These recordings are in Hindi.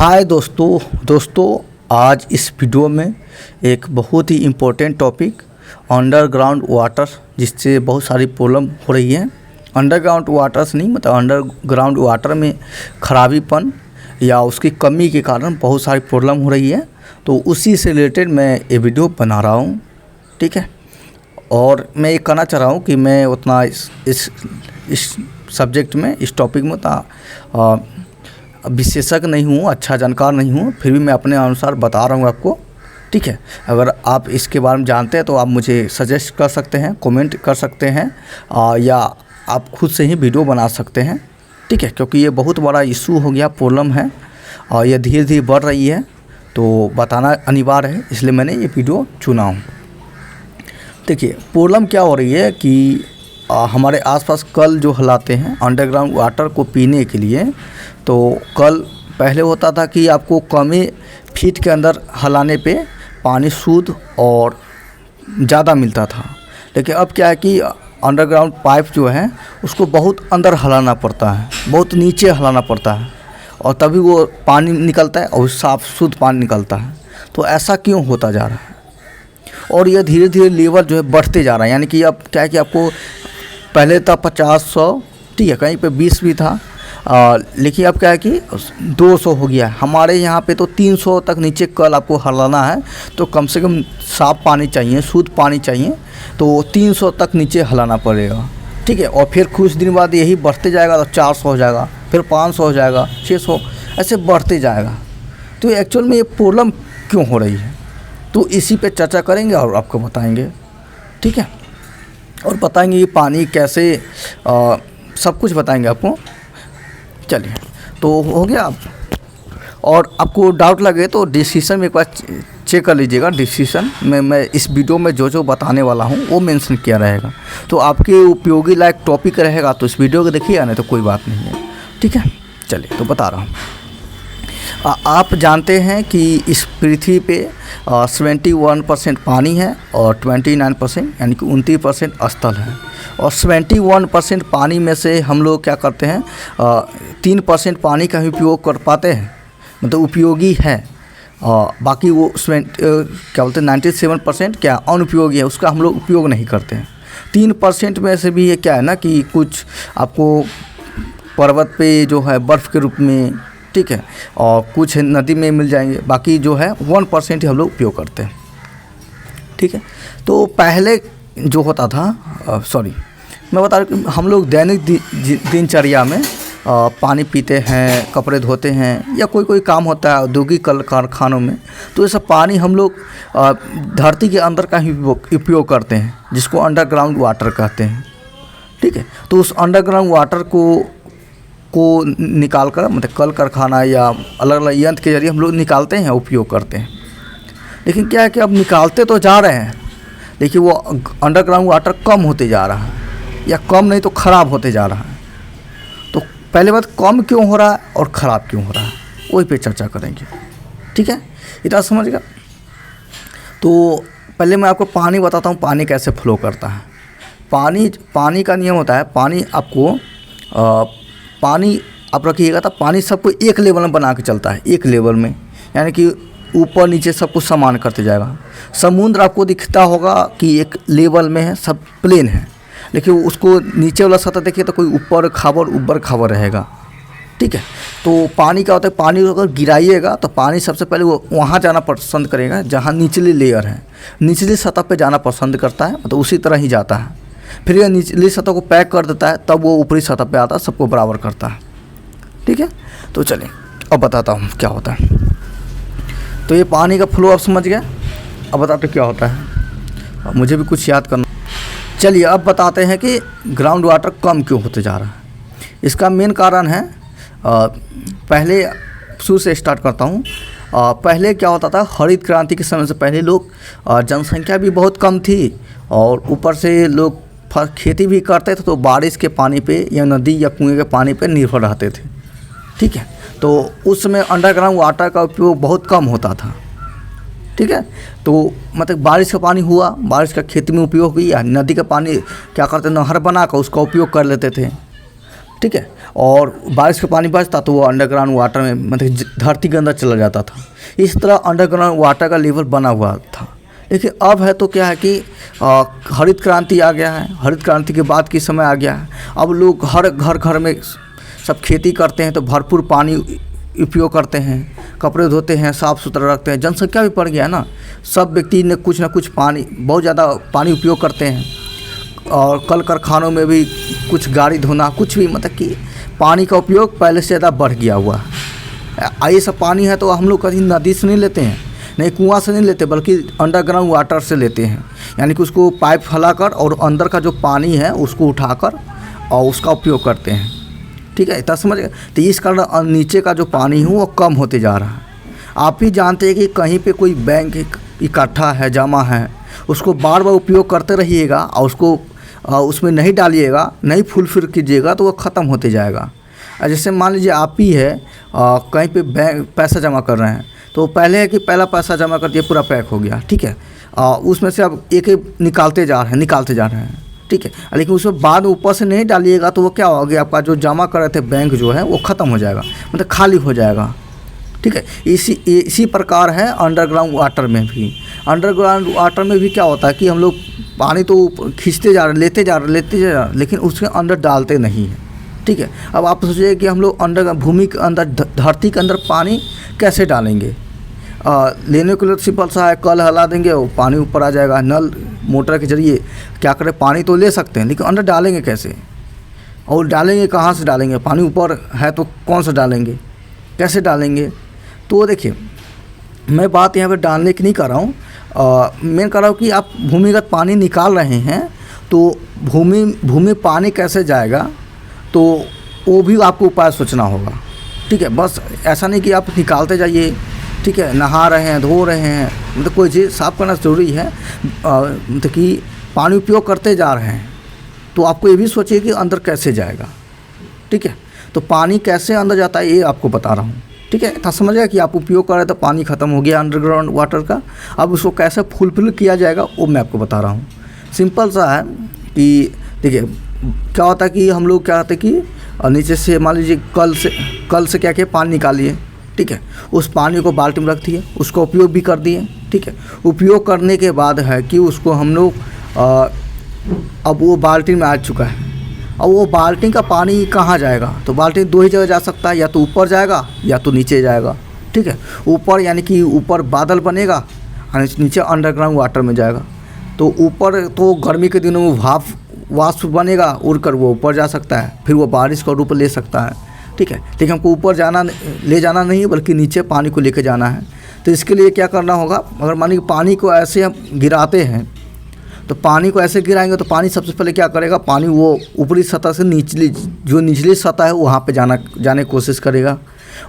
हाय दोस्तों आज इस वीडियो में एक बहुत ही इम्पोर्टेंट टॉपिक अंडरग्राउंड वाटर, जिससे बहुत सारी प्रॉब्लम हो रही है। अंडरग्राउंड वाटर से नहीं, मतलब अंडरग्राउंड वाटर में खराबीपन या उसकी कमी के कारण बहुत सारी प्रॉब्लम हो रही है। तो उसी से रिलेटेड मैं ये वीडियो बना रहा हूँ, ठीक है। और मैं ये कहना चाह रहा हूँ कि मैं उतना इस सब्जेक्ट में, इस टॉपिक में उतना विशेषज्ञ नहीं हूँ, अच्छा जानकार नहीं हूँ, फिर भी मैं अपने अनुसार बता रहा हूँ आपको, ठीक है। अगर आप इसके बारे में जानते हैं तो आप मुझे सजेस्ट कर सकते हैं, कमेंट कर सकते हैं, या आप खुद से ही वीडियो बना सकते हैं, ठीक है। क्योंकि ये बहुत बड़ा इशू हो गया, प्रॉब्लम है और ये धीरे धीरे बढ़ रही है, तो बताना अनिवार्य है, इसलिए मैंने ये वीडियो चुना हूँ। देखिए प्रॉब्लम क्या हो रही है कि हमारे आसपास कल जो हलाते हैं अंडरग्राउंड वाटर को पीने के लिए, तो कल पहले होता था कि आपको कम ही फीट के अंदर हलाने पे पानी शुद्ध और ज़्यादा मिलता था। लेकिन अब क्या है कि अंडरग्राउंड पाइप जो है उसको बहुत अंदर हलाना पड़ता है, बहुत नीचे हलाना पड़ता है, और तभी वो पानी निकलता है और साफ़ शुद्ध पानी निकलता है। तो ऐसा क्यों होता जा रहा है? और ये धीरे धीरे लेवल जो है बढ़ते जा रहा है। यानी कि अब क्या है कि आपको पहले था 50-100, ठीक है, कहीं पे 20 भी था, लेकिन अब क्या है कि 200 हो गया है। हमारे यहाँ पे तो 300 तक नीचे कल आपको हलाना है तो कम से कम साफ़ पानी चाहिए, शुद्ध पानी चाहिए, तो 300 तक नीचे हलाना पड़ेगा, ठीक है। और फिर कुछ दिन बाद यही बढ़ते जाएगा तो 400 हो जाएगा, फिर 500 हो जाएगा, 600, ऐसे बढ़ते जाएगा। तो एक्चुअल में ये प्रॉब्लम क्यों हो रही है, तो इसी पे चर्चा करेंगे और आपको बताएंगे, ठीक है। और बताएंगे ये पानी कैसे, सब कुछ बताएंगे आपको। चलिए, तो हो गया आप, और आपको डाउट लगे तो डिस्क्रिप्शन में एक बार चेक कर लीजिएगा। डिस्क्रिप्शन में मैं इस वीडियो में जो जो बताने वाला हूँ वो मेंशन किया रहेगा, तो आपके उपयोगी लायक टॉपिक रहेगा, तो इस वीडियो को देखिए, नहीं तो कोई बात नहीं है, ठीक है। चलिए, तो बता रहा हूँ। आप जानते हैं कि इस पृथ्वी पे 71% पानी है और 29% यानी कि 29% स्थल है। और 71% पानी में से हम लोग क्या करते हैं, 3% पानी का ही उपयोग कर पाते हैं, मतलब उपयोगी है। बाकी वो क्या बोलते हैं 97% क्या अनुपयोगी है, उसका हम लोग उपयोग नहीं करते हैं। 3% में से भी ये क्या है ना कि कुछ आपको पर्वत पे जो है बर्फ़ के रूप में, ठीक है, और कुछ नदी में मिल जाएंगे, बाकी जो है 1% ही हम लोग उपयोग करते हैं, ठीक है। तो पहले जो होता था, मैं बता रहा हूँ, हम लोग दैनिक दिनचर्या में पानी पीते हैं, कपड़े धोते हैं, या कोई काम होता है औद्योगिक कल कारखानों में, तो ये सब पानी हम लोग धरती के अंदर का ही उपयोग करते हैं, जिसको अंडरग्राउंड वाटर कहते हैं, ठीक है। तो उस अंडरग्राउंड वाटर को निकाल कर, मतलब कल कारखाना या अलग अलग यंत्र के जरिए हम लोग निकालते हैं, उपयोग करते हैं। लेकिन क्या है कि अब निकालते तो जा रहे हैं, लेकिन वो अंडरग्राउंड वाटर कम होते जा रहा है, या कम नहीं तो ख़राब होते जा रहा है। तो पहले बात, कम क्यों हो रहा है और ख़राब क्यों हो रहा है, वही पे चर्चा करेंगे, ठीक है। इतना समझिएगा। तो पहले मैं आपको पानी बताता हूँ, पानी कैसे फ्लो करता है। पानी का नियम होता है, पानी आप रखिएगा तो पानी सबको एक लेवल में बना के चलता है, एक लेवल में, यानी कि ऊपर नीचे सब कुछ समान करते जाएगा। समुद्र आपको दिखता होगा कि एक लेवल में है, सब प्लेन है, लेकिन उसको नीचे वाला सतह देखिए तो कोई ऊपर खाबर रहेगा, ठीक है। तो पानी क्या होता है, पानी अगर गिराइएगा तो पानी सबसे पहले वो वहाँ जाना पसंद करेगा जहाँ निचली लेयर है, निचली सतह पे जाना पसंद करता है, तो उसी तरह ही जाता है। फिर यह निचली सतह को पैक कर देता है, तब वो ऊपरी सतह पे आता है, सबको बराबर करता है, ठीक है। तो चलिए अब बताता हूँ क्या होता है। तो ये पानी का फ्लो आप समझ गए, अब बताते क्या होता है, मुझे भी कुछ याद करना। चलिए अब बताते हैं कि ग्राउंड वाटर कम क्यों होते जा रहा है। इसका मेन कारण है, पहले शुरू से स्टार्ट करता हूँ। पहले क्या होता था, हरित क्रांति के समय से पहले लोग, जनसंख्या भी बहुत कम थी, और ऊपर से लोग खेती भी करते थे, तो बारिश के पानी पे या नदी या कुएं के पानी पे निर्भर रहते थे, ठीक है। तो उस समय अंडरग्राउंड वाटर का उपयोग बहुत कम होता था, ठीक है। तो मतलब बारिश का पानी हुआ, बारिश का खेती में उपयोग किया, नदी का पानी क्या करते, नहर बना कर उसका उपयोग कर लेते थे, ठीक है। और बारिश का पानी बचता तो वो अंडरग्राउंड वाटर में मतलब धरती के अंदर चला जाता था। इस तरह अंडरग्राउंड वाटर का लेवल बना हुआ था। लेकिन अब है तो क्या है कि हरित क्रांति आ गया है। हरित क्रांति के बाद की समय आ गया है। अब लोग हर घर में सब खेती करते हैं तो भरपूर पानी उपयोग करते हैं, कपड़े धोते हैं, साफ़ सुथरा रखते हैं। जनसंख्या भी बढ़ गया है ना, सब व्यक्ति ने कुछ ना कुछ पानी, बहुत ज़्यादा पानी उपयोग करते हैं। और कल कारखानों में भी कुछ गाड़ी धोना, कुछ भी मतलब कि पानी का उपयोग पहले से ज़्यादा बढ़ गया हुआ है। ये सब पानी है तो हम लोग कहीं नदी से नहीं लेते हैं, नहीं कुआं से नहीं लेते, बल्कि अंडरग्राउंड वाटर से लेते हैं। यानी कि उसको पाइप फैलाकर और अंदर का जो पानी है उसको उठाकर और उसका उपयोग करते हैं। ठीक है, इतना समझ गए। तो इस कारण नीचे का जो पानी है वो कम होते जा रहा है। आप ही जानते हैं कि कहीं पे कोई बैंक इकट्ठा है, जमा है, उसको बार बार उपयोग करते रहिएगा और उसको उसमें नहीं डालिएगा, नहीं फुलफिल कीजिएगा तो वो ख़त्म होते जाएगा। जैसे मान लीजिए आप ही है कहीं पे बैंक पैसा जमा कर रहे हैं, तो पहले है कि पहला पैसा जमा कर दिया, पूरा पैक हो गया, ठीक है। उसमें से अब एक एक निकालते जा रहे हैं, ठीक है। लेकिन उसमें बाद ऊपर से नहीं डालिएगा तो वो क्या होगा, आपका जो जमा कर रहे थे बैंक जो है वो ख़त्म हो जाएगा, मतलब खाली हो जाएगा, ठीक है। इसी प्रकार है अंडरग्राउंड वाटर में भी। अंडरग्राउंड वाटर में भी क्या होता है कि हम लोग पानी तो खींचते जा रहे, लेते जा रहे, लेकिन उसके अंदर डालते नहीं हैं, ठीक है। अब आप सोचिए कि हम लोग भूमि के अंदर, धरती के अंदर पानी कैसे डालेंगे। लेने के लिए सिंपल सा है, कल हिला देंगे वो पानी ऊपर आ जाएगा। नल मोटर के जरिए क्या करें, पानी तो ले सकते हैं, लेकिन अंदर डालेंगे कैसे, और डालेंगे कहाँ से डालेंगे। पानी ऊपर है तो कौन सा डालेंगे, कैसे डालेंगे। तो देखिए, मैं बात यहाँ पे डालने की नहीं कर रहा हूँ, मैं कह रहा हूँ कि आप भूमिगत पानी निकाल रहे हैं तो भूमि पानी कैसे जाएगा, तो वो भी आपको उपाय सोचना होगा, ठीक है। बस ऐसा नहीं कि आप निकालते जाइए, ठीक है, नहा रहे हैं, धो रहे हैं, मतलब कोई चीज़ साफ़ करना ज़रूरी है, मतलब कि पानी उपयोग करते जा रहे हैं तो आपको ये भी सोचिए कि अंदर कैसे जाएगा, ठीक है। तो पानी कैसे अंदर जाता है ये आपको बता रहा हूँ, ठीक है। था समझ गया कि आप उपयोग कर रहे तो पानी ख़त्म हो गया अंडरग्राउंड वाटर का, अब उसको कैसे फुलफिल किया जाएगा वो मैं आपको बता रहा हूँ। सिंपल सा है कि देखिए क्या होता है कि हम लोग क्या होता है कि नीचे से मान लीजिए कल से क्या किया, पानी निकालिए, ठीक है। उस पानी को बाल्टी में रख दिए, उसका उपयोग भी कर दिए, ठीक है। उपयोग करने के बाद है कि उसको हम लोग अब वो बाल्टी में आ चुका है। अब वो बाल्टी का पानी कहाँ जाएगा, तो बाल्टी दो ही जगह जा सकता है, या तो ऊपर जाएगा या तो नीचे जाएगा, ठीक है। ऊपर यानी कि ऊपर बादल बनेगा और नीचे अंडरग्राउंड वाटर में जाएगा। तो ऊपर तो गर्मी के दिनों में वाष्प बनेगा, उड़कर वो ऊपर जा सकता है, फिर वो बारिश का रूप ले सकता है, ठीक है। लेकिन हमको ऊपर ले जाना नहीं, बल्कि नीचे पानी को लेके जाना है। तो इसके लिए क्या करना होगा, अगर मान लीजिए पानी को ऐसे हम गिराते हैं, तो पानी को ऐसे गिराएंगे तो पानी सबसे पहले क्या करेगा, पानी वो ऊपरी सतह से निचली सतह है वहाँ पे जाने की कोशिश करेगा,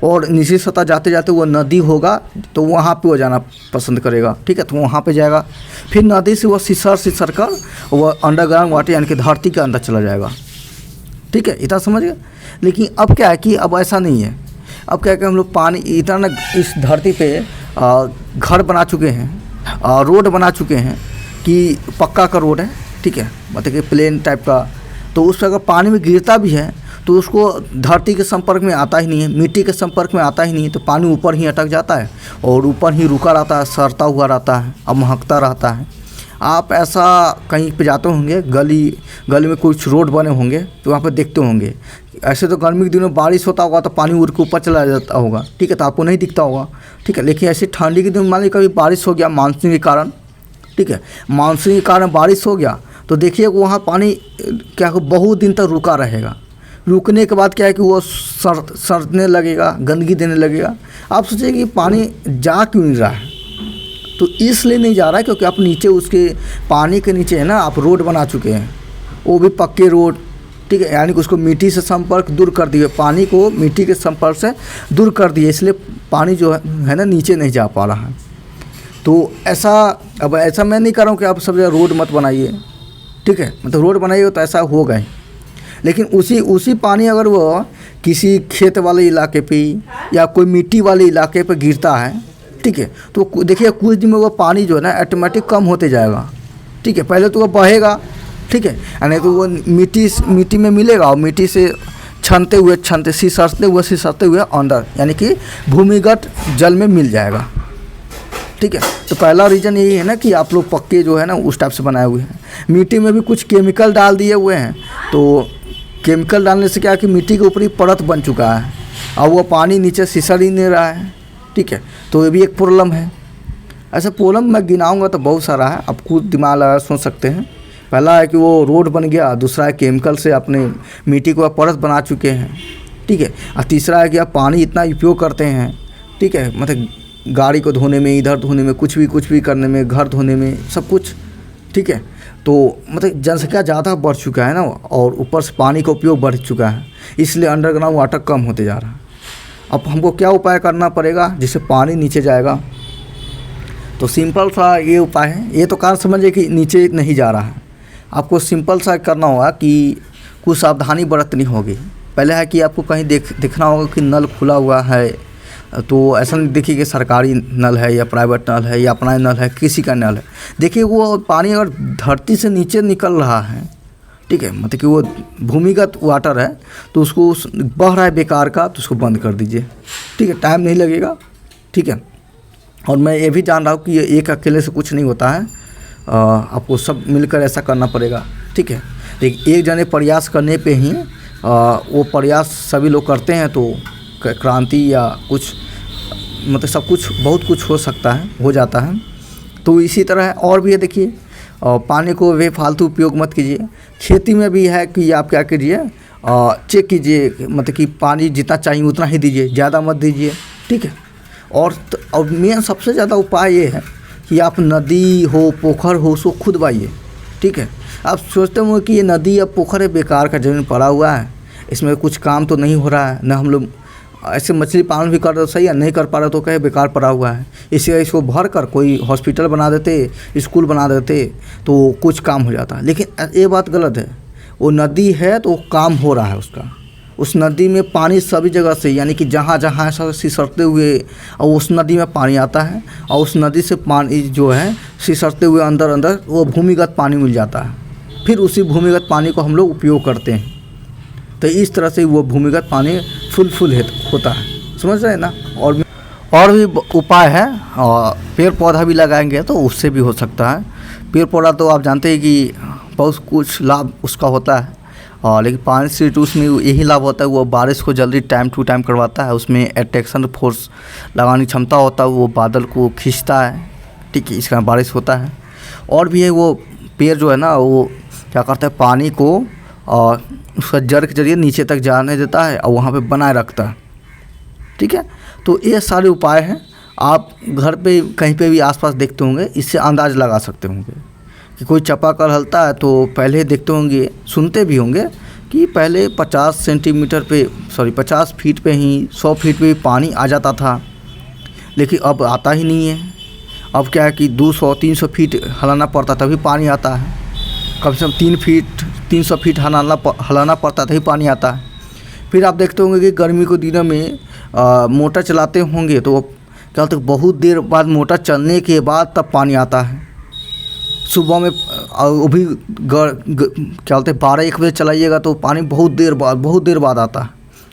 और निचली सतह जाते जाते वो नदी होगा तो वहाँ पे वो जाना पसंद करेगा, ठीक है। तो वहाँ पे जाएगा, फिर नदी से वो सिसर कर वो अंडरग्राउंड वाटर यानी कि धरती के अंदर चला जाएगा, ठीक है। इतना समझ गए। लेकिन अब क्या है कि अब ऐसा नहीं है। अब क्या है कि हम लोग पानी इतना इस धरती पे घर बना चुके हैं, रोड बना चुके हैं कि पक्का का रोड है, ठीक है, मतलब कि प्लेन टाइप का। तो उस पर अगर पानी में गिरता भी है तो उसको धरती के संपर्क में आता ही नहीं है, मिट्टी के संपर्क में आता ही नहीं है, तो पानी ऊपर ही अटक जाता है और ऊपर ही रुका रहता है, सड़ता हुआ रहता है, अब महकता रहता है। आप ऐसा कहीं पे जाते होंगे, गली में कुछ रोड बने होंगे तो वहाँ पे देखते होंगे। ऐसे तो गर्मी के दिनों बारिश होता होगा तो पानी उड़ के ऊपर चला जाता होगा, ठीक है, तो आपको नहीं दिखता होगा, ठीक है। लेकिन ऐसे ठंडी के दिन मान लीजिए कभी बारिश हो गया मानसून के कारण, ठीक है, मानसून के कारण बारिश हो गया तो देखिए वहाँ पानी क्या बहुत दिन तक रुका रहेगा। रुकने के बाद क्या है कि वो सड़ने लगेगा, गंदगी देने लगेगा। आप सोचिए कि पानी जा क्यों नहीं रहा है, तो इसलिए नहीं जा रहा है क्योंकि आप नीचे उसके पानी के नीचे है ना, आप रोड बना चुके हैं, वो भी पक्के रोड, ठीक है, यानी कि उसको मिट्टी से संपर्क दूर कर दिए, पानी को मिट्टी के संपर्क से दूर कर दिए, इसलिए पानी जो है ना नीचे नहीं जा पा रहा है। तो ऐसा अब ऐसा मैं नहीं कर रहा हूँ कि आप सब जगह रोड मत बनाइए, ठीक है, मतलब रोड बनाइए तो ऐसा होगा ही। लेकिन उसी पानी अगर वो किसी खेत वाले इलाके पे या कोई मिट्टी वाले इलाके पे गिरता है, ठीक है, तो देखिए कुछ दिन में वो पानी जो है ना ऑटोमेटिक कम होते जाएगा, ठीक है। पहले तो वो बहेगा, ठीक है, यानी तो वो मिट्टी में मिलेगा और मिट्टी से सिसरते हुए अंदर, यानी कि भूमिगत जल में मिल जाएगा। ठीक है, तो पहला रीज़न यही है ना कि आप लोग पक्के जो है ना उस टाइप से बनाए हुए हैं। मिट्टी में भी कुछ केमिकल डाल दिए हुए हैं, तो केमिकल डालने से क्या है कि मिट्टी के ऊपर ही परत बन चुका है और वो पानी नीचे सिसर ही नहीं रहा है। ठीक है, तो ये भी एक प्रॉब्लम है। ऐसा प्रॉब्लम मैं गिनाऊंगा तो बहुत सारा है, आप खुद दिमाग लगा सोच सकते हैं। पहला है कि वो रोड बन गया, दूसरा है केमिकल से अपने मिट्टी को परत बना चुके हैं। ठीक है, और तीसरा है कि आप पानी इतना उपयोग करते हैं। ठीक है, मतलब गाड़ी को धोने में, इधर धोने में, कुछ भी करने में, घर धोने में, सब कुछ। ठीक है, तो मतलब जनसंख्या ज़्यादा बढ़ चुका है ना, और ऊपर से पानी का उपयोग बढ़ चुका है, इसलिए अंडरग्राउंड वाटर कम होते जा रहा है। अब हमको क्या उपाय करना पड़ेगा जिससे पानी नीचे जाएगा? तो सिंपल सा ये उपाय है। ये तो कारण समझिए कि नीचे नहीं जा रहा है, आपको सिंपल सा करना होगा कि कुछ सावधानी बरतनी होगी। पहले है कि आपको कहीं देखना होगा कि नल खुला हुआ है, तो ऐसा नहीं देखिए कि सरकारी नल है या प्राइवेट नल है या अपना नल है, किसी का नल है। देखिए वो पानी अगर धरती से नीचे निकल रहा है, ठीक है, मतलब कि वो भूमिगत वाटर है, तो उसको बह रहा है बेकार का, तो उसको बंद कर दीजिए। ठीक है, टाइम नहीं लगेगा। ठीक है, और मैं ये भी जान रहा हूँ कि ये एक अकेले से कुछ नहीं होता है, आपको सब मिलकर ऐसा करना पड़ेगा। ठीक है, लेकिन एक जने प्रयास करने पे ही वो प्रयास सभी लोग करते हैं तो क्रांति या कुछ मतलब सब कुछ बहुत कुछ हो सकता है, हो जाता है। तो इसी तरह और भी है, देखिए पानी को बेफालतू उपयोग मत कीजिए। खेती में भी है कि आप क्या कीजिए, चेक कीजिए, मतलब कि पानी जितना चाहिए उतना ही दीजिए, ज़्यादा मत दीजिए। ठीक है, और मेन सबसे ज़्यादा उपाय ये है कि आप नदी हो, पोखर हो, उसको खुदवाइए। ठीक है, आप सोचते हो कि ये नदी या पोखर है, बेकार का ज़मीन पड़ा हुआ है, इसमें कुछ काम तो नहीं हो रहा है, ना हम लोग ऐसे मछली पालन भी कर रहे, सही है, नहीं कर पा रहे तो कहे बेकार पड़ा हुआ है, इससे इसको भर कर कोई हॉस्पिटल बना देते, स्कूल बना देते, तो कुछ काम हो जाता। लेकिन ये बात गलत है। वो नदी है तो काम हो रहा है उसका, उस नदी में पानी सभी जगह से, यानी कि जहाँ जहाँ सब सिसरते हुए और उस नदी में पानी आता है, और उस नदी से पानी जो है सिसरते हुए अंदर अंदर वो भूमिगत पानी मिल जाता है। फिर उसी भूमिगत पानी को हम लोग उपयोग करते हैं, तो इस तरह से वो भूमिगत पानी फुल होता है, समझ रहे हैं ना। और भी उपाय है, और पेड़ पौधा भी लगाएंगे तो उससे भी हो सकता है। पेड़ पौधा तो आप जानते हैं कि बहुत कुछ लाभ उसका होता है, लेकिन पानी से उसमें यही लाभ होता है, वो बारिश को जल्दी टाइम टू टाइम करवाता है, उसमें एट्रैक्शन फोर्स लगाने की क्षमता होता है, वो बादल को खींचता है। ठीक है, इसका बारिश होता है। और भी है, वो पेड़ जो है ना वो क्या करता है, पानी को और उसका जड़ के जरिए नीचे तक जाने देता है और वहाँ पे बनाए रखता है। ठीक है, तो ये सारे उपाय हैं, आप घर पे कहीं पे भी आसपास देखते होंगे, इससे अंदाज़ लगा सकते होंगे कि कोई चापाकल हलता है तो पहले देखते होंगे, सुनते भी होंगे कि पहले 50 फीट पे ही 100 फीट पे भी पानी आ जाता था, लेकिन अब आता ही नहीं है। अब क्या है कि 200-300 फीट हिलाना पड़ता तभी पानी आता है, कम से कम 300 फीट हिलाना पड़ता तभी पानी आता है। फिर आप देखते होंगे कि गर्मी के दिनों में मोटर चलाते होंगे तो क्या होता है, बहुत देर बाद मोटर चलने के बाद तब पानी आता है। सुबह में वो भी क्या बोलते हैं 12-1 बजे चलाइएगा तो पानी बहुत देर बाद आता है।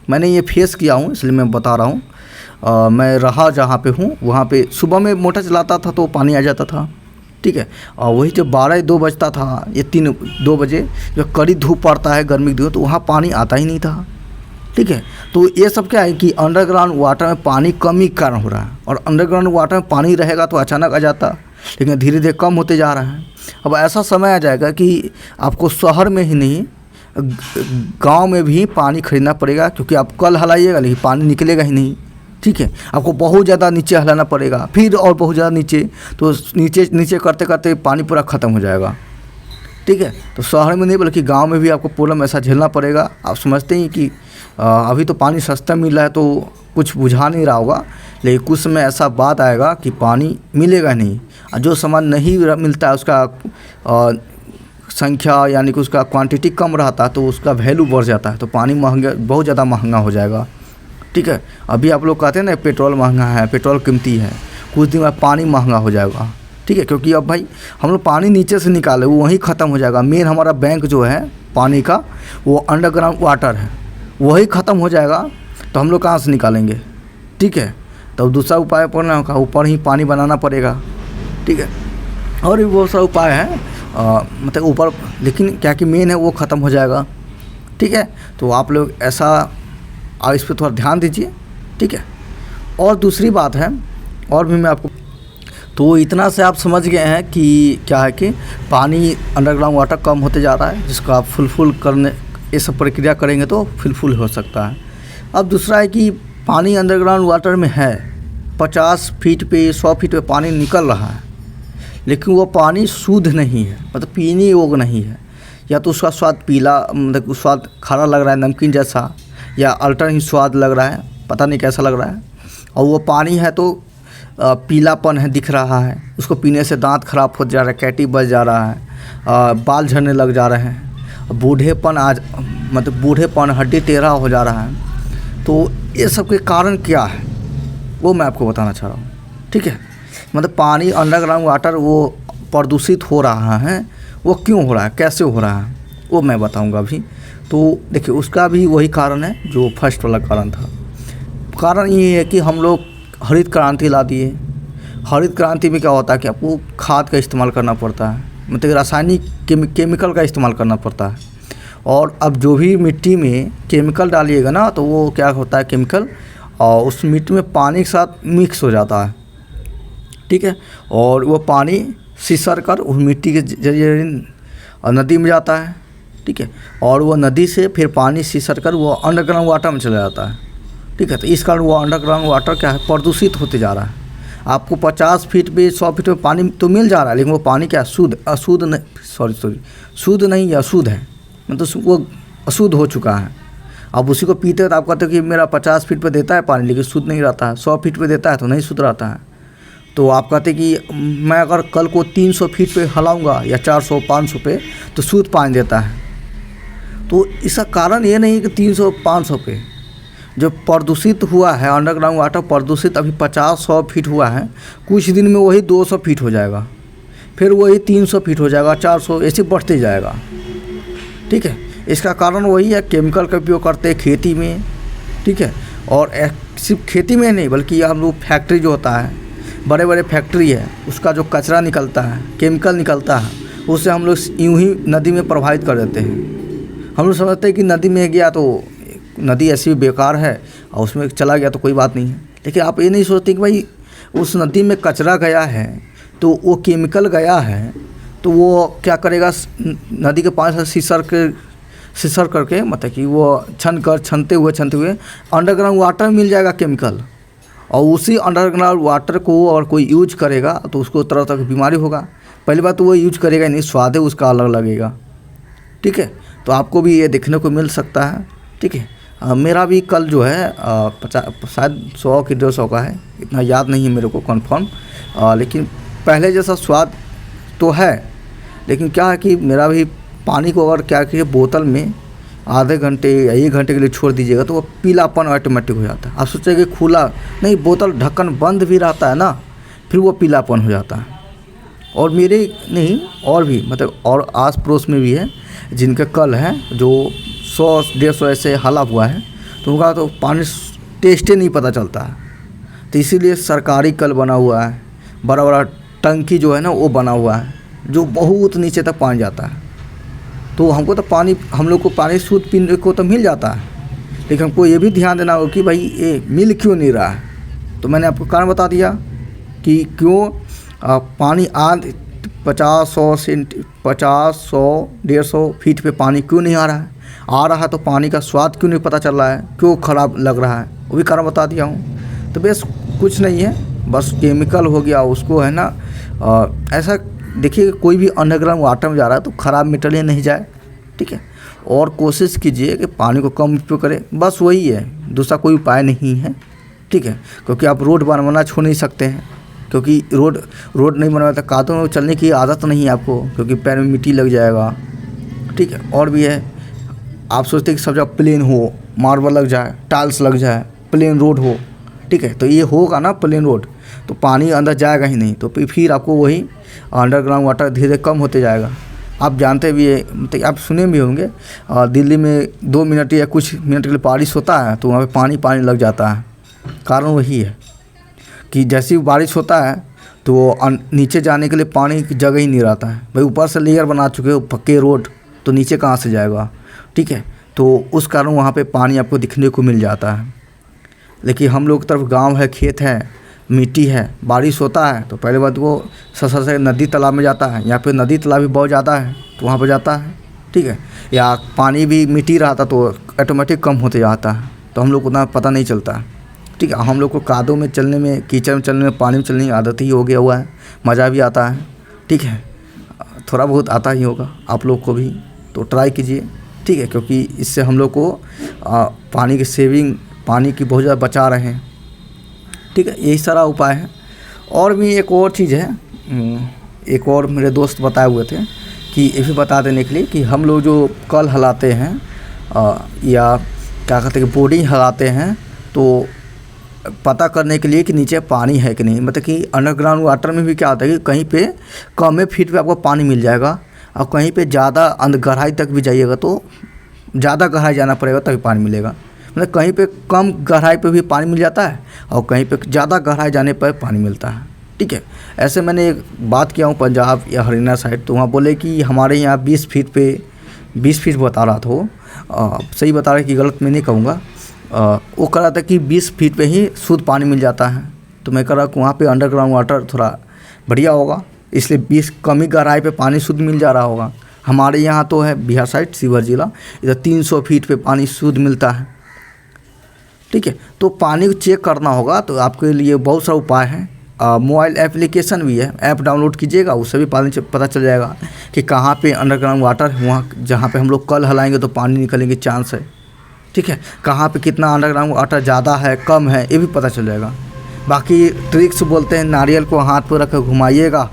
मैंने ये फेस किया हूँ, इसलिए मैं बता रहा हूँ। मैं रहा जहाँ पे हूँ वहाँ पे सुबह में मोटर चलाता था तो पानी आ जाता था। ठीक है, और वही जब 12-2 बजता था, ये 3-2 बजे जब कड़ी धूप पड़ता है गर्मी के दिन, तो वहाँ पानी आता ही नहीं था। ठीक है, तो ये सब क्या है कि अंडरग्राउंड वाटर में पानी कमी के कारण हो रहा है, और अंडरग्राउंड वाटर में पानी रहेगा तो अचानक आ जाता, लेकिन धीरे धीरे कम होते जा रहा है। अब ऐसा समय आ जाएगा कि आपको शहर में ही नहीं गांव में भी पानी खरीदना पड़ेगा, क्योंकि आप कल हलाइएगा लेकिन पानी निकलेगा ही नहीं। ठीक है, आपको बहुत ज़्यादा नीचे हिलाना पड़ेगा, फिर और बहुत ज़्यादा नीचे, तो नीचे करते करते पानी पूरा ख़त्म हो जाएगा। ठीक है, तो शहर में नहीं बल्कि गांव में भी आपको प्रॉब्लम ऐसा झेलना पड़ेगा। आप समझते हैं कि अभी तो पानी सस्ता मिल रहा है तो कुछ बुझा नहीं रहा होगा, लेकिन कुछ समय ऐसा बात आएगा कि पानी मिलेगा नहीं, और जो सामान नहीं मिलता है उसका संख्या यानी कि उसका क्वांटिटी कम रहता है तो उसका वैल्यू बढ़ जाता है, तो पानी महंगा, बहुत ज़्यादा महंगा हो जाएगा। ठीक है, अभी आप लोग कहते हैं ना पेट्रोल महंगा है, पेट्रोल कीमती है, कुछ दिन में पानी महंगा हो जाएगा। ठीक है, क्योंकि अब भाई हम लोग पानी नीचे से निकाले वो वहीं ख़त्म हो जाएगा। मेन हमारा बैंक जो है पानी का वो अंडरग्राउंड वाटर है, वही ख़त्म हो जाएगा तो हम लोग कहाँ से निकालेंगे, ठीक है। तो दूसरा उपाय पड़ना होगा, ऊपर ही पानी बनाना पड़ेगा, ठीक है। और भी बहुत सारा उपाय है मतलब ऊपर, लेकिन क्या कि मेन है वो ख़त्म हो जाएगा, ठीक है। तो आप लोग ऐसा इस पर थोड़ा ध्यान दीजिए, ठीक है। और दूसरी बात है, और भी मैं आपको, तो इतना से आप समझ गए हैं कि क्या है कि पानी अंडरग्राउंड वाटर कम होते जा रहा है, जिसको आप फुलफिल करने ये सब प्रक्रिया करेंगे तो फुलफिल हो सकता है। अब दूसरा है कि पानी अंडरग्राउंड वाटर में है, 50 फीट पे 100 फीट पे पानी निकल रहा है, लेकिन वो पानी शुद्ध नहीं है, मतलब पीने योग्य नहीं है। या तो उसका स्वाद पीला, मतलब स्वाद खारा लग रहा है, नमकीन जैसा, या अल्टर ही स्वाद लग रहा है, पता नहीं कैसा लग रहा है। और वो पानी है तो पीलापन है, दिख रहा है, उसको पीने से दांत खराब हो जा रहा है, कैटी बच जा रहा है, बाल झड़ने लग जा रहे हैं, बूढ़ेपन मतलब बूढ़ेपन, हड्डी टेढ़ा हो जा रहा है। तो ये सब के कारण क्या है वो मैं आपको बताना चाह रहा हूँ, ठीक है। मतलब पानी अंडरग्राउंड वाटर वो प्रदूषित हो रहा है, वो क्यों हो रहा है, कैसे हो रहा है, वो मैं बताऊँगा अभी। तो देखिए उसका भी वही कारण है जो फर्स्ट वाला कारण था। कारण ये है कि हम लोग हरित क्रांति ला दिए। हरित क्रांति में क्या होता है कि आपको खाद का इस्तेमाल करना पड़ता है, मतलब रासायनिक केमिकल का इस्तेमाल करना पड़ता है। और अब जो भी मिट्टी में केमिकल डालिएगा ना, तो वो क्या होता है, केमिकल और उस मिट्टी में पानी के साथ मिक्स हो जाता है, ठीक है। और वो पानी सिसर कर उस मिट्टी के जरिए नदी में जाता है, ठीक है। और वो नदी से फिर पानी सिसर कर वो अंडरग्राउंड वाटर में चला जाता है, ठीक है। तो इस कारण वो अंडरग्राउंड वाटर क्या है, प्रदूषित होते जा रहा है। आपको 50 फीट पे 100 फीट पे पानी तो मिल जा रहा है, लेकिन वो पानी क्या शुद्ध नहीं या अशुद्ध है, मतलब वो अशुद्ध हो चुका है। अब उसी को पीते हैं तो आप कहते हो कि मेरा 50 फीट पे देता है पानी, लेकिन शुद्ध नहीं रहता है, 100 फीट पे देता है तो नहीं शुद्ध रहता है। तो आप कहते कि मैं अगर कल को 300 फीट पे हलाऊँगा या 400-500 पे तो शुद्ध पानी देता है। तो इसका कारण ये नहीं कि 300-500 पे जो प्रदूषित हुआ है अंडरग्राउंड वाटर, प्रदूषित अभी 50-100 फीट हुआ है, कुछ दिन में वही 200 फीट हो जाएगा, फिर वही 300 फीट हो जाएगा, 400, ऐसे बढ़ते जाएगा, ठीक है। इसका कारण वही है, केमिकल का उपयोग करते हैं खेती में, ठीक है। और सिर्फ खेती में नहीं, बल्कि हम लोग फैक्ट्री जो होता है, बड़े बड़े फैक्ट्री है, उसका जो कचरा निकलता है, केमिकल निकलता है, उससे हम लोग यूँ ही नदी में प्रवाहित कर देते हैं। हम लोग समझते हैं कि नदी में गया तो नदी ऐसी बेकार है और उसमें चला गया तो कोई बात नहीं है, लेकिन आप ये नहीं सोचते कि भाई उस नदी में कचरा गया है तो वो केमिकल गया है, तो वो क्या करेगा, नदी के पास से सिसर करके, मतलब कि वो छनते हुए अंडरग्राउंड वाटर में मिल जाएगा केमिकल। और उसी अंडरग्राउंड वाटर को और कोई यूज करेगा तो उसको तरह तरह की बीमारी होगा। पहली बात तो वो यूज करेगा नहीं, स्वाद है उसका अलग लगेगा, ठीक है। तो आपको भी ये देखने को मिल सकता है, ठीक है। मेरा भी कल जो है 50 शायद 100 कि 150 का है, इतना याद नहीं है मेरे को कन्फर्म, लेकिन पहले जैसा स्वाद तो है, लेकिन क्या है कि मेरा भी पानी को अगर क्या कीजिए बोतल में आधे घंटे या 1 घंटे के लिए छोड़ दीजिएगा तो वो पीलापन ऑटोमेटिक हो जाता है। आप सोचेंगे खुला नहीं, बोतल ढक्कन बंद भी रहता है ना, फिर वो पीलापन हो जाता है। और मेरे नहीं, और भी मतलब और आस पड़ोस में भी है जिनका कल है जो 100-150 ऐसे हाला हुआ है, तो उनका तो पानी टेस्ट ही नहीं पता चलता है। तो इसीलिए सरकारी कल बना हुआ है, बड़ा बड़ा टंकी जो है ना वो बना हुआ है, जो बहुत नीचे तक पानी जाता है। तो हमको तो पानी, हम लोग को पानी शुद्ध पीने को तो मिल जाता है, लेकिन हमको ये भी ध्यान देना होगा कि भाई ये मिल क्यों नहीं रहा है। तो मैंने आपको कारण बता दिया कि क्यों पानी 50-100-150 फीट पे पानी क्यों नहीं आ रहा है, तो पानी का स्वाद क्यों नहीं पता चल रहा है, क्यों ख़राब लग रहा है, वो भी कारण बता दिया हूँ। तो बस कुछ नहीं है, बस केमिकल हो गया उसको, है ना। ऐसा देखिए कोई भी अंडरग्राउंड वाटर में जा रहा है तो ख़राब मटेरियल नहीं जाए, ठीक है। और कोशिश कीजिए कि पानी को कम उपयोग करें, बस वही है, दूसरा कोई उपाय नहीं है, ठीक है। क्योंकि आप रोड बनवाना छोड़ नहीं सकते हैं, क्योंकि रोड नहीं बनवाया तो कादों में चलने की आदत नहीं है आपको, क्योंकि पैर में मिट्टी लग जाएगा, ठीक है। और भी है, आप सोचते हैं कि सब जगह प्लेन हो, मार्बल लग जाए, टाइल्स लग जाए, प्लेन रोड हो, ठीक है। तो ये होगा ना प्लेन रोड, तो पानी अंदर जाएगा ही नहीं, तो फिर आपको वही अंडरग्राउंड वाटर धीरे धीरे कम होते जाएगा। आप जानते भी है, मतलब आप सुने भी होंगे, दिल्ली में 2 मिनट या कुछ मिनट के लिए बारिश होता है तो वहाँ पे पानी पानी लग जाता है। कारण वही है कि जैसी बारिश होता है तो नीचे जाने के लिए पानी की जगह ही नहीं रहता है। भाई ऊपर से लेयर बना चुके हो पक्के रोड, तो नीचे कहाँ से जाएगा, ठीक है। तो उस कारण वहाँ पे पानी आपको दिखने को मिल जाता है। लेकिन हम लोग की तरफ गांव है, खेत है, मिट्टी है, बारिश होता है तो पहले बात वो ससर से नदी तालाब में जाता है। यहाँ पे नदी तालाब भी बहुत ज़्यादा है तो वहाँ पे जाता है, ठीक है। या पानी भी मिट्टी रहता तो ऑटोमेटिक कम होते जाता है, तो हम लोग को उतना पता नहीं चलता है, ठीक है। हम लोग को कादों में चलने में, कीचड़ में चलने में, पानी में चलने की आदत ही हो गया हुआ है, मज़ा भी आता है, ठीक है। थोड़ा बहुत आता ही होगा आप लोग को भी, तो ट्राई कीजिए, ठीक है। क्योंकि इससे हम लोग को पानी की सेविंग, पानी की बहुत ज़्यादा बचा रहे हैं, ठीक है। यही सारा उपाय है। और भी एक और चीज़ है, एक और मेरे दोस्त बताए हुए थे कि ये भी बता देने के लिए कि हम लोग जो कल हलाते हैं या क्या कहते हैं कि बोर्डिंग हलाते हैं, तो पता करने के लिए कि नीचे पानी है कि नहीं। मतलब कि अंडरग्राउंड वाटर में भी क्या होता है कि कहीं पे कम फीट पे आपको पानी मिल जाएगा और कहीं पे ज़्यादा गहराई तक भी जाइएगा तो ज़्यादा गहराई जाना पड़ेगा तभी पानी मिलेगा। मतलब कहीं पे कम गहराई पे भी पानी मिल जाता है और कहीं पे ज़्यादा गहराई जाने पर पानी मिलता है, ठीक है। ऐसे मैंने एक बात किया हूँ पंजाब या हरियाणा साइड, तो वहाँ बोले कि हमारे यहाँ 20 फीट पे 20 फीट बता रहा था वो, सही बता रहा कि गलत मैं नहीं कहूँगा। वो कह रहा था कि 20 फीट पे ही शुद्ध पानी मिल जाता है। तो मैं कह रहा कि वहाँ पे अंडरग्राउंड वाटर थोड़ा बढ़िया होगा, इसलिए 20 कम ही गहराई पे पानी शुद्ध मिल जा रहा होगा। हमारे यहाँ तो है बिहार साइड, शिवहर जिला, इधर 300 फीट पे पानी शुद्ध मिलता है, ठीक है। तो पानी को चेक करना होगा तो आपके लिए बहुत सारा उपाय है। मोबाइल एप्लीकेशन भी है, ऐप डाउनलोड कीजिएगा, उससे भी पानी पता चल जाएगा कि कहाँ पे अंडरग्राउंड वाटर है। वहाँ जहाँ पे हम लोग कल हलाएंगे तो पानी निकलने की चांस है, ठीक है। कहाँ पे कितना अंडरग्राउंड वाटर ज़्यादा है, कम है, ये भी पता चल जाएगा। बाकी ट्रिक्स बोलते हैं, नारियल को हाथ पर रख कर घुमाइएगा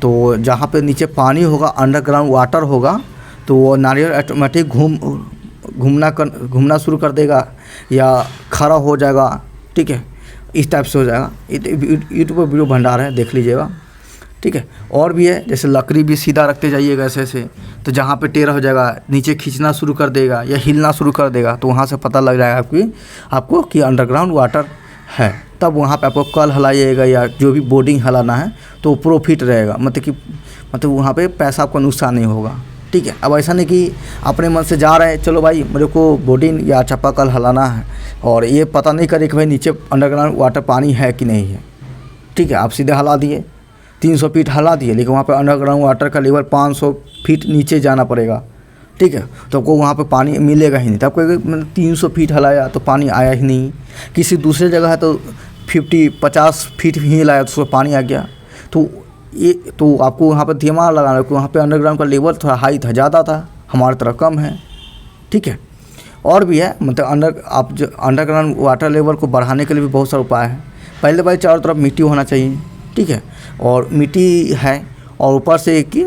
तो जहाँ पे नीचे पानी होगा, अंडरग्राउंड वाटर होगा, तो वो नारियल ऑटोमेटिक घूमना शुरू कर देगा या खड़ा हो जाएगा, ठीक है। इस टाइप से हो जाएगा। यूट्यूब पर वीडियो भंडार है, देख लीजिएगा, ठीक है। और भी है, जैसे लकड़ी भी सीधा रखते जाइएगा ऐसे ऐसे, तो जहाँ पे टेढ़ा हो जाएगा नीचे खींचना शुरू कर देगा या हिलना शुरू कर देगा, तो वहाँ से पता लग जाएगा आपको कि अंडरग्राउंड वाटर है। तब वहाँ पे आपको कल हलाइएगा या जो भी बोर्डिंग हलाना है तो प्रॉफिट रहेगा, मतलब वहाँ पे पैसा आपको नुकसान नहीं होगा, ठीक है। अब ऐसा नहीं कि अपने मन से जा रहे हैं, चलो भाई मेरे को बोर्डिंग या चापाकल हलाना है, और ये पता नहीं करे कि भाई नीचे अंडरग्राउंड वाटर पानी है कि नहीं है, ठीक है। आप सीधे हला दिए, 300 फीट हला दिए, लेकिन वहाँ पे अंडरग्राउंड वाटर का लेवल 500 फीट नीचे जाना पड़ेगा, ठीक है। तो आपको वहाँ पे पानी मिलेगा ही नहीं। तो आपको 300 फीट हलाया तो पानी आया ही नहीं। किसी दूसरे जगह है तो 50 फीट ही लाया तो उसमें पानी आ गया। तो आपको वहाँ पर दिमाग लगाना है कि वहाँ पे अंडरग्राउंड का लेवल थोड़ा हाई था, ज़्यादा था, हमारी तरह कम है, ठीक है। और भी है, मतलब आप जो अंडरग्राउंड वाटर लेवल को बढ़ाने के लिए भी बहुत सारे उपाय हैं। पहले भाई चारों तरफ मिट्टी होना चाहिए, ठीक है। और मिट्टी है, और ऊपर से कि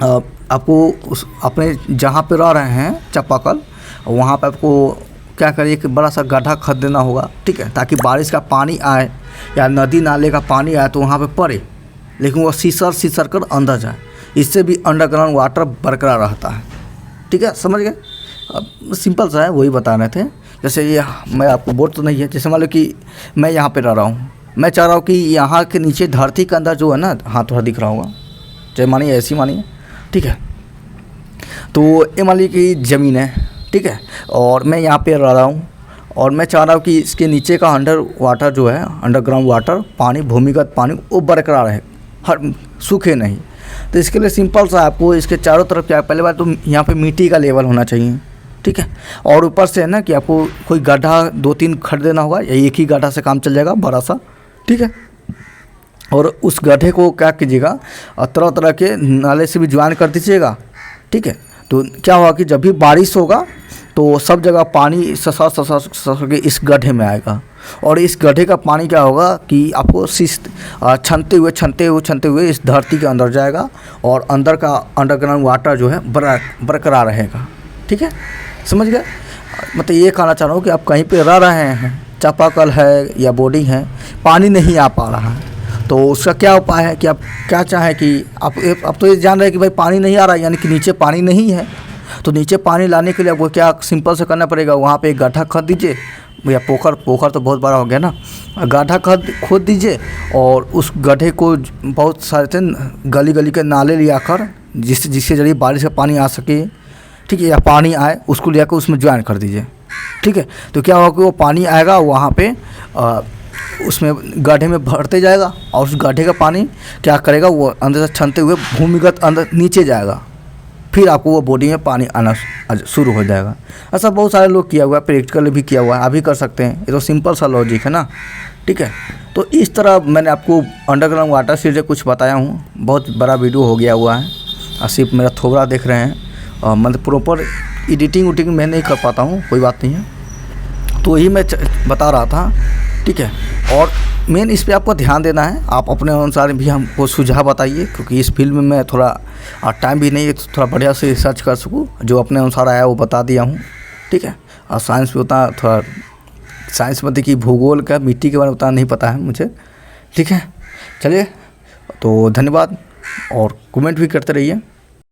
आपको उस अपने जहाँ पे रह रहे हैं चापाकल, वहाँ पे आपको क्या करिए कि बड़ा सा गड्ढा खद देना होगा, ठीक है, ताकि बारिश का पानी आए या नदी नाले का पानी आए तो वहाँ पे पड़े, लेकिन वो सीसर कर अंदर जाए। इससे भी अंडरग्राउंड वाटर बरकरार रहता है, ठीक है। समझ गए? अब सिंपल सा है, वही बता रहे थे। जैसे ये मैं आपको बोल तो नहीं है, जैसे मान लो कि मैं यहाँ पे रह रहा हूँ, मैं चाह रहा हूँ कि यहाँ के नीचे धरती के अंदर जो है ना, हाँ थोड़ा दिख रहा होगा, चाहे मानिए ऐसी मानिए, ठीक है। तो ये मान लीजिए कि ज़मीन है, ठीक है, और मैं यहाँ पे रह रहा हूँ, और मैं चाह रहा हूँ कि इसके नीचे का अंडर वाटर जो है, अंडरग्राउंड वाटर पानी, भूमिगत पानी, वो बरकरार रहे, हर सूखे नहीं। तो इसके लिए सिंपल सा आपको इसके चारों तरफ क्या, पहले बात तो यहाँ पे मिट्टी का लेवल होना चाहिए, ठीक है। और ऊपर से है ना कि आपको कोई गड्ढा 2-3 खड़ देना होगा, या एक ही गड्ढा से काम चल जाएगा बड़ा सा, ठीक है। और उस गड्ढे को क्या कीजिएगा, तरह तरह के नाले से भी ज्वाइन कर दीजिएगा, ठीक है। तो क्या होगा कि जब भी बारिश होगा तो सब जगह पानी ससर के इस गड्ढे में आएगा, और इस गड्ढे का पानी क्या होगा कि आपको छनते हुए इस धरती के अंदर जाएगा, और अंदर का अंडरग्राउंड वाटर जो है बरकरार रहेगा, ठीक है। समझ गए? मतलब ये कहना चाह रहा हूँ कि आप कहीं पे रह रहे हैं, चापाकल है या बोर्डिंग है, पानी नहीं आ पा रहा है, तो उसका क्या उपाय है कि आप क्या चाहें कि आप तो ये जान रहे हैं कि भाई पानी नहीं आ रहा है, यानी कि नीचे पानी नहीं है। तो नीचे पानी लाने के लिए आपको क्या सिंपल से करना पड़ेगा, वहाँ पे एक गड्ढा खोद दीजिए, या पोखर तो बहुत बड़ा हो गया ना, गड्ढा खोद दीजिए और उस गड्ढे को बहुत सारे थे गली गली के नाले लिया कर, जिससे जरिए बारिश का पानी आ सके, ठीक है, या पानी आए उसको ले आकर उसमें ज्वाइन कर दीजिए, ठीक है। तो क्या होगा कि वो पानी आएगा वहाँ पे उसमें गड्ढे में भरते जाएगा और उस गड्ढे का पानी क्या करेगा, वो अंदर से छनते हुए भूमिगत अंदर नीचे जाएगा, फिर आपको वो बॉडी में पानी आना शुरू हो जाएगा। ऐसा बहुत सारे लोग किया हुआ है, प्रैक्टिकल भी किया हुआ है, आप भी कर सकते हैं। ये तो सिंपल सा लॉजिक है ना, ठीक है। तो इस तरह मैंने आपको अंडरग्राउंड वाटर सीरीज कुछ बताया हूँ। बहुत बड़ा वीडियो हो गया हुआ है, और सिर्फ मेरा थोबड़ा देख रहे हैं, और मतलब प्रॉपर एडिटिंग मैं नहीं कर पाता हूँ, कोई बात नहीं है। तो यही मैं बता रहा था, ठीक है। और मेन इस पे आपको ध्यान देना है, आप अपने अनुसार भी हमको सुझाव बताइए, क्योंकि इस फील्ड में मैं थोड़ा टाइम भी नहीं है, थोड़ा बढ़िया से रिसर्च कर सकूँ, जो अपने अनुसार आया वो बता दिया हूँ, ठीक है। और साइंस में उतना थोड़ा साइंस में देखिए भूगोल का मिट्टी के बारे में उतना नहीं पता है मुझे, ठीक है। चलिए, तो धन्यवाद और कमेंट भी करते रहिए।